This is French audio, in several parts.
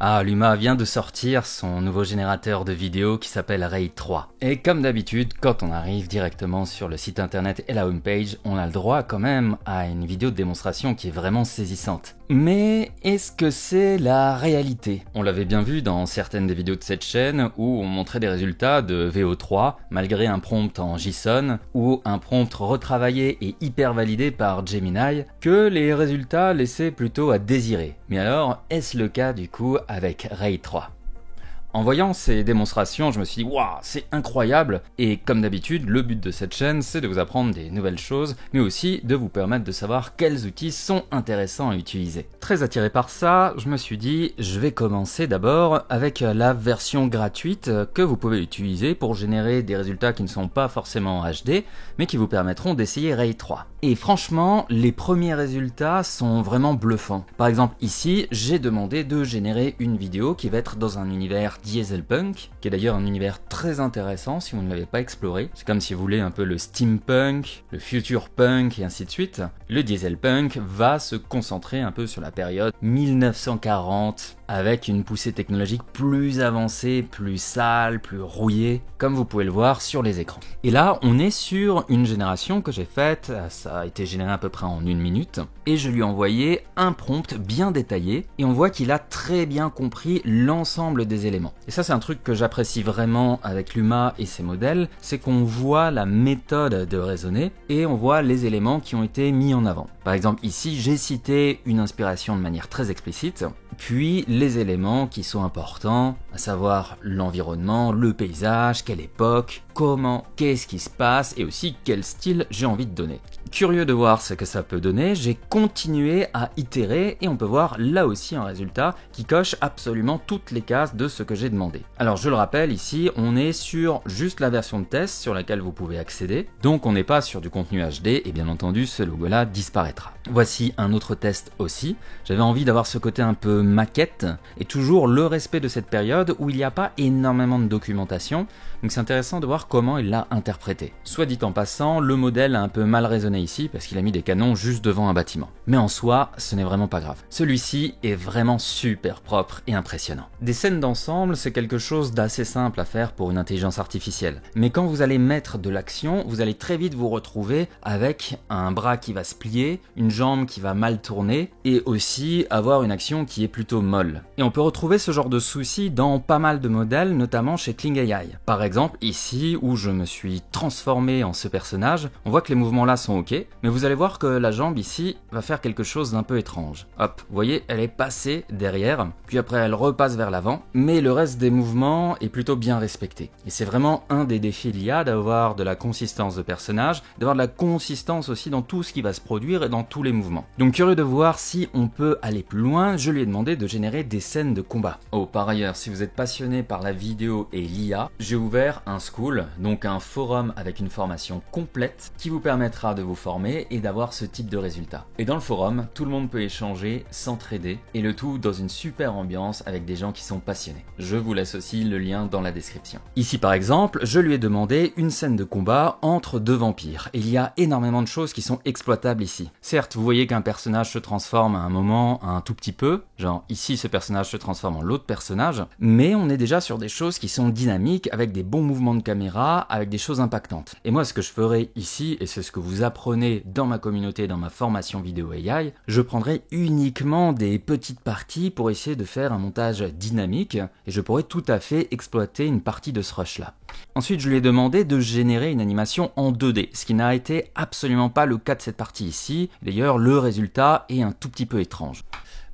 Ah, Luma vient de sortir son nouveau générateur de vidéos qui s'appelle Ray 3. Et comme d'habitude, quand on arrive directement sur le site internet et la homepage, on a le droit quand même à une vidéo de démonstration qui est vraiment saisissante. Mais est-ce que c'est la réalité? On l'avait bien vu dans certaines des vidéos de cette chaîne où on montrait des résultats de VO3 malgré un prompt en JSON ou un prompt retravaillé et hyper validé par Gemini, que les résultats laissaient plutôt à désirer. Mais alors, est-ce le cas du coup avec Ray 3? En voyant ces démonstrations, je me suis dit « Waouh, c'est incroyable !» Et comme d'habitude, le but de cette chaîne, c'est de vous apprendre des nouvelles choses, mais aussi de vous permettre de savoir quels outils sont intéressants à utiliser. Très attiré par ça, je me suis dit « Je vais commencer d'abord avec la version gratuite que vous pouvez utiliser pour générer des résultats qui ne sont pas forcément en HD, mais qui vous permettront d'essayer Ray 3. » Et franchement, les premiers résultats sont vraiment bluffants. Par exemple, ici, j'ai demandé de générer une vidéo qui va être dans un univers dieselpunk, qui est d'ailleurs un univers très intéressant si vous ne l'avez pas exploré. C'est comme si vous voulez un peu le steampunk, le future punk et ainsi de suite. Le dieselpunk va se concentrer un peu sur la période 1940, avec une poussée technologique plus avancée, plus sale, plus rouillée, comme vous pouvez le voir sur les écrans. Et là, on est sur une génération que j'ai faite, ça a été généré à peu près en 1 minute, et je lui ai envoyé un prompt bien détaillé, et on voit qu'il a très bien compris l'ensemble des éléments. Et ça, c'est un truc que j'apprécie vraiment avec Luma et ses modèles, c'est qu'on voit la méthode de raisonner, et on voit les éléments qui ont été mis en avant. Par exemple, ici, j'ai cité une inspiration de manière très explicite, puis les éléments qui sont importants, à savoir l'environnement, le paysage, quelle époque, comment, qu'est-ce qui se passe, et aussi quel style j'ai envie de donner. Curieux de voir ce que ça peut donner, j'ai continué à itérer et on peut voir là aussi un résultat qui coche absolument toutes les cases de ce que j'ai demandé. Alors je le rappelle, ici on est sur juste la version de test sur laquelle vous pouvez accéder, donc on n'est pas sur du contenu HD et bien entendu ce logo là disparaîtra. Voici un autre test aussi, j'avais envie d'avoir ce côté un peu maquette et toujours le respect de cette période où il n'y a pas énormément de documentation, donc c'est intéressant de voir comment il l'a interprété. Soit dit en passant, le modèle a un peu mal raisonné ici parce qu'il a mis des canons juste devant un bâtiment. Mais en soi, ce n'est vraiment pas grave. Celui-ci est vraiment super propre et impressionnant. Des scènes d'ensemble, c'est quelque chose d'assez simple à faire pour une intelligence artificielle. Mais quand vous allez mettre de l'action, vous allez très vite vous retrouver avec un bras qui va se plier, une jambe qui va mal tourner et aussi avoir une action qui est plutôt molle. Et on peut retrouver ce genre de soucis dans pas mal de modèles, notamment chez Kling AI. Par exemple, ici où je me suis transformé en ce personnage, on voit que les mouvements là sont ok, mais vous allez voir que la jambe ici va faire quelque chose d'un peu étrange. Hop, vous voyez, elle est passée derrière, puis après elle repasse vers l'avant, mais le reste des mouvements est plutôt bien respecté. Et c'est vraiment un des défis de l'IA d'avoir de la consistance de personnage, d'avoir de la consistance aussi dans tout ce qui va se produire et dans tous les mouvements. Donc curieux de voir si on peut aller plus loin, je lui ai demandé de générer des scènes de combat. Oh, par ailleurs, si vous êtes passionné par la vidéo et l'IA, j'ai ouvert un school, donc un forum avec une formation complète qui vous permettra de vous former et d'avoir ce type de résultats. Et dans le forum, tout le monde peut échanger, s'entraider, et le tout dans une super ambiance avec des gens qui sont passionnés. Je vous laisse aussi le lien dans la description. Ici par exemple, je lui ai demandé une scène de combat entre deux vampires, et il y a énormément de choses qui sont exploitables ici. Certes, vous voyez qu'un personnage se transforme à un moment un tout petit peu, genre ici ce personnage se transforme en l'autre personnage, mais on est déjà sur des choses qui sont dynamiques, avec des bons mouvements de caméra, avec des choses impactantes. Et moi ce que je ferai ici, et c'est ce que vous apprenez dans ma communauté, dans ma formation vidéo AI, je prendrai uniquement des petites parties pour essayer de faire un montage dynamique, et je pourrai tout à fait exploiter une partie de ce rush là. Ensuite, je lui ai demandé de générer une animation en 2D, ce qui n'a été absolument pas le cas de cette partie ici. D'ailleurs, le résultat est un tout petit peu étrange.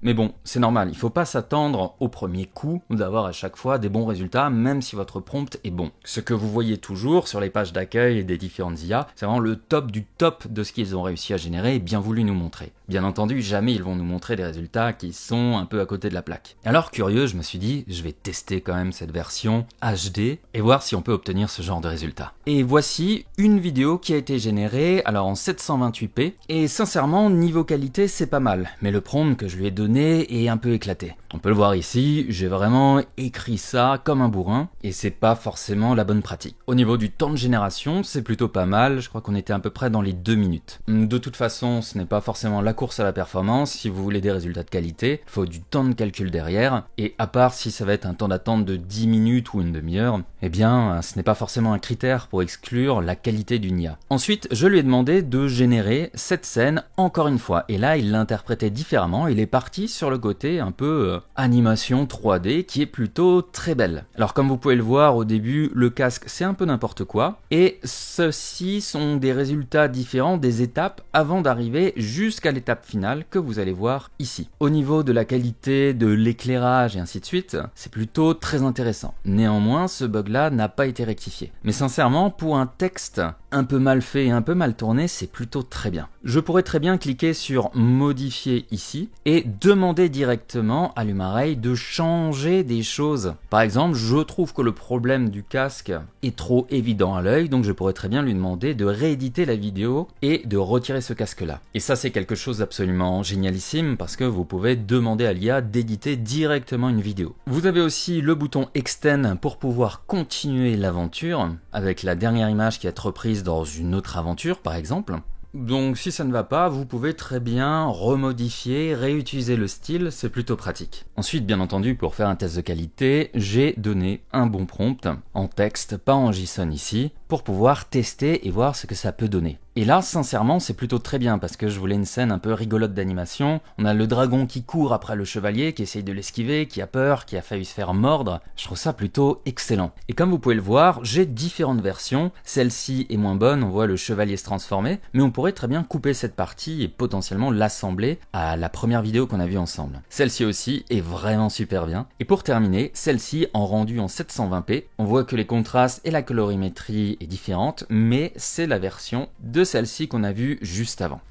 Mais bon, c'est normal, il faut pas s'attendre au premier coup d'avoir à chaque fois des bons résultats, même si votre prompt est bon. Ce que vous voyez toujours sur les pages d'accueil des différentes IA, c'est vraiment le top du top de ce qu'ils ont réussi à générer et bien voulu nous montrer. Bien entendu, jamais ils vont nous montrer des résultats qui sont un peu à côté de la plaque. Alors curieux, je me suis dit, je vais tester quand même cette version HD et voir si on peut obtenir ce genre de résultats. Et voici une vidéo qui a été générée alors en 728p, et sincèrement, niveau qualité, c'est pas mal, mais le prompt que je lui ai donné saccadé et un peu éclaté. On peut le voir ici, j'ai vraiment écrit ça comme un bourrin et c'est pas forcément la bonne pratique. Au niveau du temps de génération, c'est plutôt pas mal, je crois qu'on était à peu près dans les 2 minutes. De toute façon, ce n'est pas forcément la course à la performance, si vous voulez des résultats de qualité, il faut du temps de calcul derrière, et à part si ça va être un temps d'attente de 10 minutes ou une demi-heure, eh bien, ce n'est pas forcément un critère pour exclure la qualité d'une IA. Ensuite, je lui ai demandé de générer cette scène encore une fois, et là, il l'interprétait différemment, il est parti sur le côté un peu animation 3D qui est plutôt très belle. Alors comme vous pouvez le voir au début, le casque c'est un peu n'importe quoi et ceux-ci sont des résultats différents des étapes avant d'arriver jusqu'à l'étape finale que vous allez voir ici. Au niveau de la qualité de l'éclairage et ainsi de suite, c'est plutôt très intéressant. Néanmoins, ce bug là n'a pas été rectifié. Mais sincèrement, pour un texte un peu mal fait et un peu mal tourné, c'est plutôt très bien. Je pourrais très bien cliquer sur modifier ici et demander directement à Lumaray de changer des choses. Par exemple, je trouve que le problème du casque est trop évident à l'œil, donc je pourrais très bien lui demander de rééditer la vidéo et de retirer ce casque là. Et ça c'est quelque chose d'absolument génialissime parce que vous pouvez demander à l'IA d'éditer directement une vidéo. Vous avez aussi le bouton Extend pour pouvoir continuer l'aventure avec la dernière image qui est reprise dans une autre aventure par exemple. Donc si ça ne va pas, vous pouvez très bien remodifier, réutiliser le style, c'est plutôt pratique. Ensuite, bien entendu, pour faire un test de qualité, j'ai donné un bon prompt, en texte, pas en JSON ici, pour pouvoir tester et voir ce que ça peut donner. Et là, sincèrement, c'est plutôt très bien parce que je voulais une scène un peu rigolote d'animation. On a le dragon qui court après le chevalier, qui essaye de l'esquiver, qui a peur, qui a failli se faire mordre. Je trouve ça plutôt excellent. Et comme vous pouvez le voir, j'ai différentes versions. Celle-ci est moins bonne, on voit le chevalier se transformer, mais on pourrait très bien couper cette partie et potentiellement l'assembler à la première vidéo qu'on a vue ensemble. Celle-ci aussi est vraiment super bien. Et pour terminer, celle-ci en rendu en 720p, on voit que les contrastes et la colorimétrie est différente, mais c'est la version de celle-ci qu'on a vue juste avant.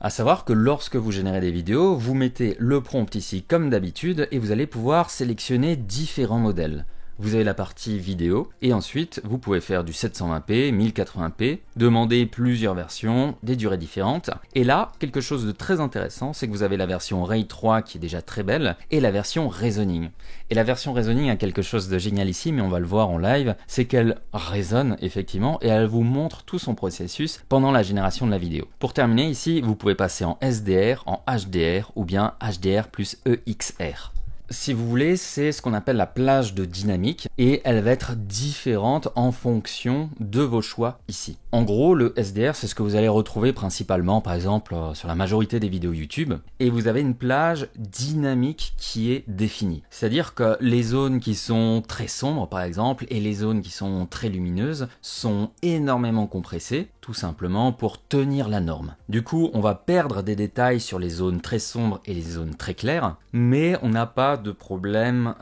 À savoir que lorsque vous générez des vidéos, vous mettez le prompt ici comme d'habitude et vous allez pouvoir sélectionner différents modèles. Vous avez la partie vidéo et ensuite vous pouvez faire du 720p, 1080p, demander plusieurs versions, des durées différentes. Et là, quelque chose de très intéressant, c'est que vous avez la version Ray 3 qui est déjà très belle et la version Reasoning. Et la version Reasoning a quelque chose de génial ici, mais on va le voir en live, c'est qu'elle raisonne effectivement et elle vous montre tout son processus pendant la génération de la vidéo. Pour terminer ici, vous pouvez passer en SDR, en HDR ou bien HDR plus EXR. Si vous voulez, c'est ce qu'on appelle la plage de dynamique et elle va être différente en fonction de vos choix ici. En gros, le SDR, c'est ce que vous allez retrouver principalement, par exemple, sur la majorité des vidéos YouTube. Et vous avez une plage dynamique qui est définie. C'est-à-dire que les zones qui sont très sombres, par exemple, et les zones qui sont très lumineuses sont énormément compressées, tout simplement pour tenir la norme. Du coup, on va perdre des détails sur les zones très sombres et les zones très claires, mais on n'a pas de problème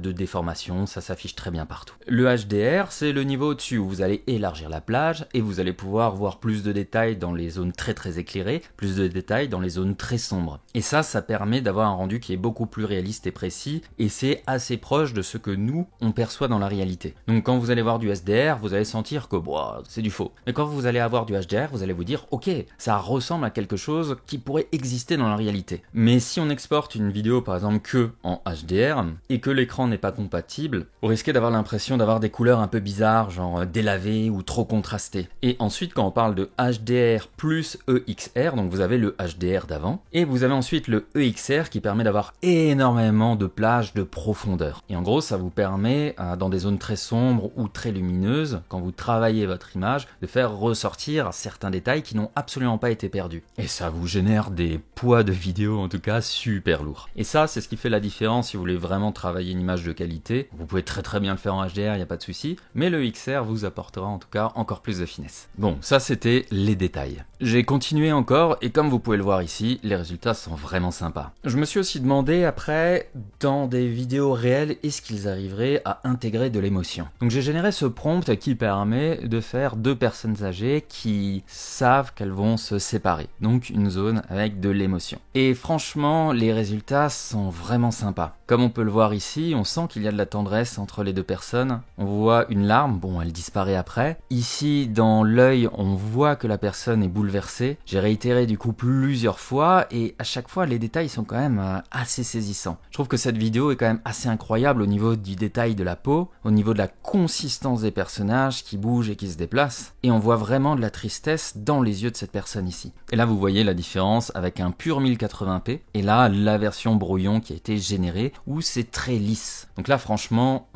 de déformation, ça s'affiche très bien partout. Le HDR, c'est le niveau au-dessus où vous allez élargir la plage et vous allez pouvoir voir plus de détails dans les zones très éclairées, plus de détails dans les zones très sombres. Et ça permet d'avoir un rendu qui est beaucoup plus réaliste et précis et c'est assez proche de ce que nous, on perçoit dans la réalité. Donc quand vous allez voir du SDR, vous allez sentir que c'est du faux. Mais quand vous allez avoir du HDR, vous allez vous dire ok, ça ressemble à quelque chose qui pourrait exister dans la réalité. Mais si on exporte une vidéo par exemple que en HDR et que l'écran n'est pas compatible, vous risquez d'avoir l'impression d'avoir des couleurs un peu bizarres, genre délavées ou trop contrastées. Et ensuite quand on parle de HDR plus EXR, donc vous avez le HDR d'avant et vous avez ensuite le EXR qui permet d'avoir énormément de plages de profondeur. Et en gros ça vous permet dans des zones très sombres ou très lumineuses, quand vous travaillez votre image, de faire ressortir certains détails qui n'ont absolument pas été perdus. Et ça vous génère des poids de vidéo en tout cas super lourds. Et ça c'est ce qui fait la différence si vous voulez vraiment travailler une image de qualité. Vous pouvez très bien le faire en HDR, il n'y a pas de souci, mais le XR vous apportera en tout cas encore plus de finesse. Bon, ça c'était les détails. J'ai continué encore et comme vous pouvez le voir ici, les résultats sont vraiment sympas. Je me suis aussi demandé après, dans des vidéos réelles, est-ce qu'ils arriveraient à intégrer de l'émotion. Donc j'ai généré ce prompt qui permet de faire deux personnes âgées qui savent qu'elles vont se séparer. Donc une zone avec de l'émotion. Et franchement, les résultats sont vraiment sympas. Comme on peut le voir ici, on sent qu'il y a de la tendresse entre les deux personnes. On voit une larme, bon elle disparaît après. Ici dans l'œil, on voit que la personne est bouleversée. J'ai réitéré du coup plusieurs fois et à chaque fois les détails sont quand même assez saisissants. Je trouve que cette vidéo est quand même assez incroyable au niveau du détail de la peau, au niveau de la consistance des personnages qui bougent et qui se déplacent. Et on voit vraiment de la tristesse dans les yeux de cette personne ici. Et là vous voyez la différence avec un pur 1080p et là la version brouillon qui a été générée où c'est très lisse. Donc là franchement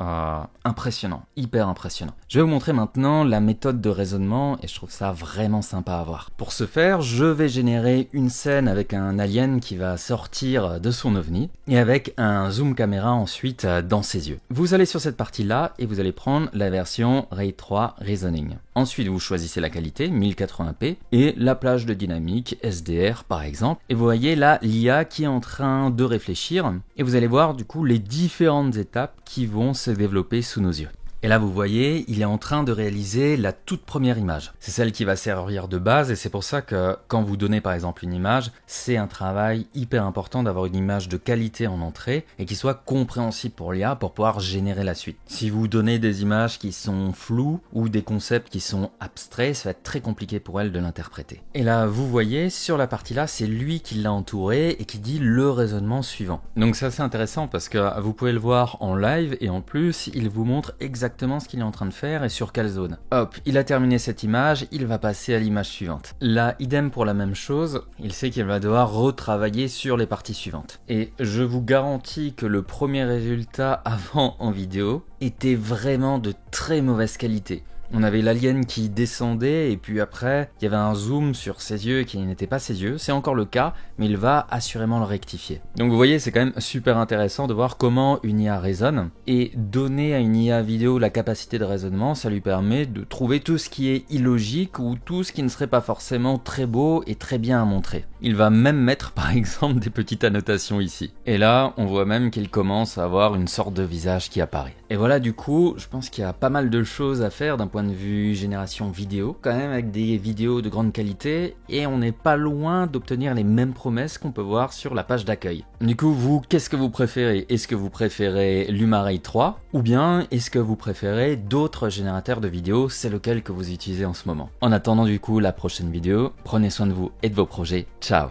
impressionnant, hyper impressionnant. Je vais vous montrer maintenant la méthode de raisonnement et je trouve ça vraiment sympa à voir. Pour ce faire, je vais générer une scène avec un alien qui va sortir de son ovni et avec un zoom caméra ensuite dans ses yeux. Vous allez sur cette partie là et vous allez prendre la version Ray 3 Reasoning. Ensuite vous choisissez la qualité 1080p et la plage de dynamique SDR par exemple et vous voyez là l'IA qui est en train de réfléchir et vous allez voir du coup les différentes étapes qui vont se développer sous nos yeux. Et là vous voyez, il est en train de réaliser la toute première image. C'est celle qui va servir de base et c'est pour ça que quand vous donnez par exemple une image, c'est un travail hyper important d'avoir une image de qualité en entrée et qui soit compréhensible pour l'IA pour pouvoir générer la suite. Si vous donnez des images qui sont floues ou des concepts qui sont abstraits, ça va être très compliqué pour elle de l'interpréter. Et là vous voyez, sur la partie là, c'est lui qui l'a entouré et qui dit le raisonnement suivant. Donc c'est assez intéressant parce que vous pouvez le voir en live et en plus il vous montre exactement ce qu'il est en train de faire et sur quelle zone. Hop, il a terminé cette image, il va passer à l'image suivante. Là, idem pour la même chose, il sait qu'il va devoir retravailler sur les parties suivantes. Et je vous garantis que le premier résultat avant en vidéo était vraiment de très mauvaise qualité. On avait l'alien qui descendait et puis après il y avait un zoom sur ses yeux qui n'était pas ses yeux, c'est encore le cas mais il va assurément le rectifier. Donc vous voyez c'est quand même super intéressant de voir comment une IA raisonne et donner à une IA vidéo la capacité de raisonnement, ça lui permet de trouver tout ce qui est illogique ou tout ce qui ne serait pas forcément très beau et très bien à montrer. Il va même mettre par exemple des petites annotations ici. Et là on voit même qu'il commence à avoir une sorte de visage qui apparaît. Et voilà du coup je pense qu'il y a pas mal de choses à faire d'un point de vue génération vidéo, quand même avec des vidéos de grande qualité et on n'est pas loin d'obtenir les mêmes promesses qu'on peut voir sur la page d'accueil. Du coup vous, qu'est-ce que vous préférez? Est-ce que vous préférez LumaRay 3 ou bien est-ce que vous préférez d'autres générateurs de vidéos? C'est lequel que vous utilisez en ce moment? En attendant du coup la prochaine vidéo, prenez soin de vous et de vos projets. Ciao!